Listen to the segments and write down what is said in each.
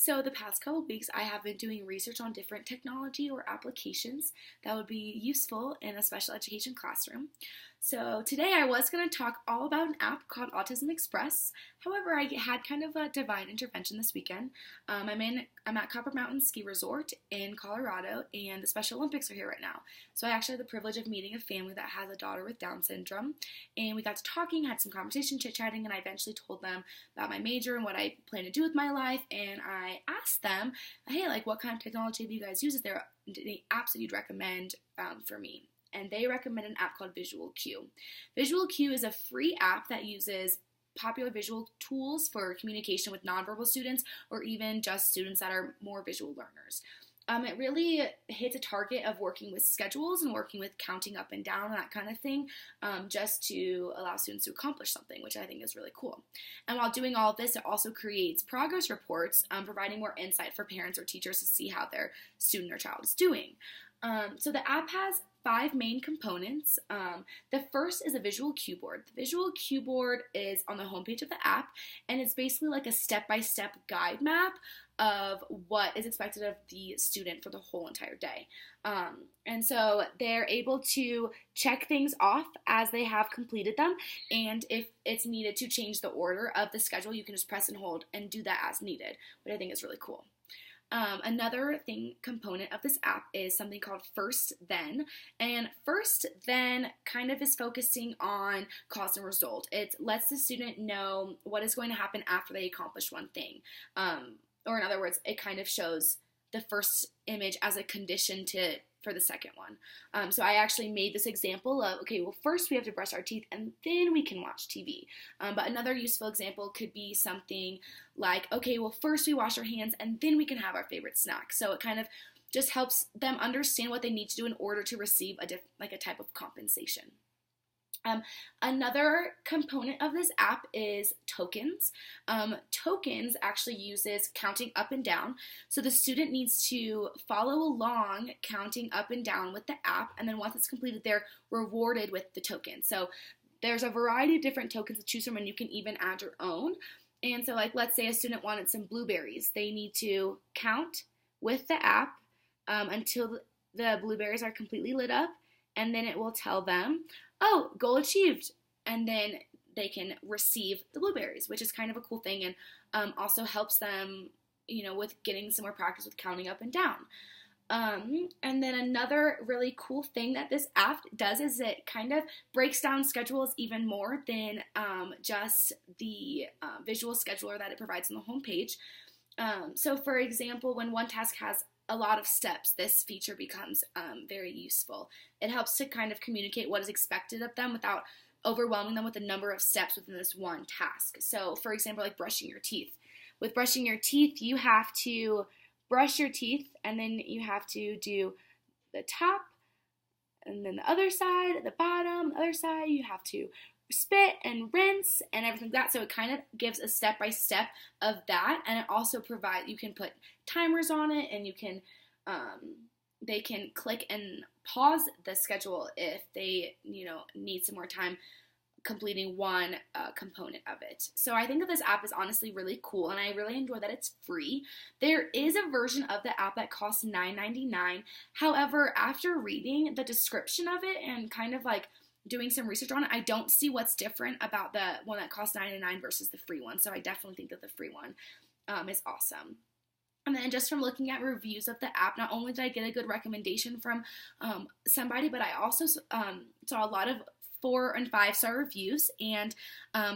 So the past couple of weeks, I have been doing research on different technology or applications that would be useful in a special education classroom. So today I was going to talk all about an app called Autism Express. However, I had kind of a divine intervention this weekend. I'm at Copper Mountain Ski Resort in Colorado, and the Special Olympics are here right now. So I actually had the privilege of meeting a family that has a daughter with Down syndrome, and we got to talking, had some conversation, chit-chatting, and I eventually told them about my major and what I plan to do with my life, and I asked them, hey, like, what kind of technology do you guys use? Is there any apps that you'd recommend for me? And they recommend an app called Visual Cue. Visual Cue is a free app that uses popular visual tools for communication with nonverbal students or even just students that are more visual learners. It really hits a target of working with schedules and working with counting up and down and that kind of thing, just to allow students to accomplish something, which I think is really cool. And while doing all of this, it also creates progress reports, providing more insight for parents or teachers to see how their student or child is doing. So the app has 5 main components. The first is a visual cue board. The visual cue board is on the homepage of the app, and it's basically like a step-by-step guide map of what is expected of the student for the whole entire day. And so they're able to check things off as they have completed them, and if it's needed to change the order of the schedule, you can just press and hold and do that as needed, which I think is really cool. Another component of this app is something called First Then, and First Then kind of is focusing on cause and result. It lets the student know what is going to happen after they accomplish one thing, or in other words, it kind of shows the first image as a condition for the second one. So I actually made this example of, okay, well, first we have to brush our teeth and then we can watch TV. But another useful example could be something like, okay, well, first we wash our hands and then we can have our favorite snack. So it kind of just helps them understand what they need to do in order to receive a type of compensation. Another component of this app is tokens. Tokens actually uses counting up and down. So the student needs to follow along counting up and down with the app, and then once it's completed, they're rewarded with the token. So there's a variety of different tokens to choose from, and you can even add your own. And so, like, let's say a student wanted some blueberries. They need to count with the app until the blueberries are completely lit up, and then it will tell them, oh, goal achieved, and then they can receive the blueberries, which is kind of a cool thing, and also helps them, with getting some more practice with counting up and down. And then another really cool thing that this app does is it kind of breaks down schedules even more than just the visual scheduler that it provides on the homepage. So for example, when one task has a lot of steps, this feature becomes very useful. It helps to kind of communicate what is expected of them without overwhelming them with the number of steps within this one task. So, for example, like brushing your teeth. With brushing your teeth, you have to brush your teeth, and then you have to do the top, and then the other side, the bottom, the other side. You have to spit and rinse and everything like that. So it kind of gives a step-by-step of that, and it also provides, you can put timers on it, and you can they can click and pause the schedule if they need some more time completing one component of it. So I think that this app is honestly really cool, and I really enjoy that it's free. There is a version of the app that costs $9.99. However, after reading the description of it and kind of like doing some research on it, I don't see what's different about the one that costs $9.99 versus the free one. So I definitely think that the free one is awesome. And then just from looking at reviews of the app, not only did I get a good recommendation from somebody, but I also saw a lot of 4- and 5-star reviews, and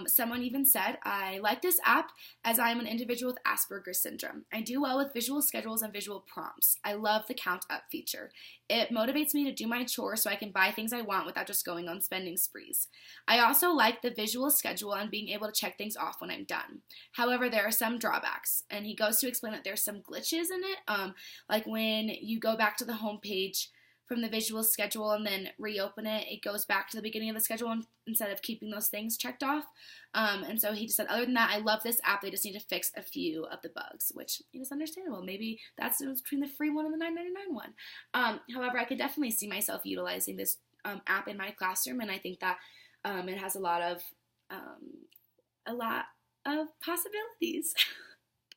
someone even said, I like this app as I am an individual with Asperger's syndrome. I do well with visual schedules and visual prompts. I love the count up feature. It motivates me to do my chores so I can buy things I want without just going on spending sprees. I also like the visual schedule and being able to check things off when I'm done. However, there are some drawbacks, and he goes to explain that there's some glitches in it, like when you go back to the home page from the visual schedule and then reopen it, it goes back to the beginning of the schedule instead of keeping those things checked off. And so he just said, other than that, I love this app. They just need to fix a few of the bugs, which is understandable. Maybe that's between the free one and the $9.99 one. However, I could definitely see myself utilizing this app in my classroom, and I think that it has a lot of possibilities.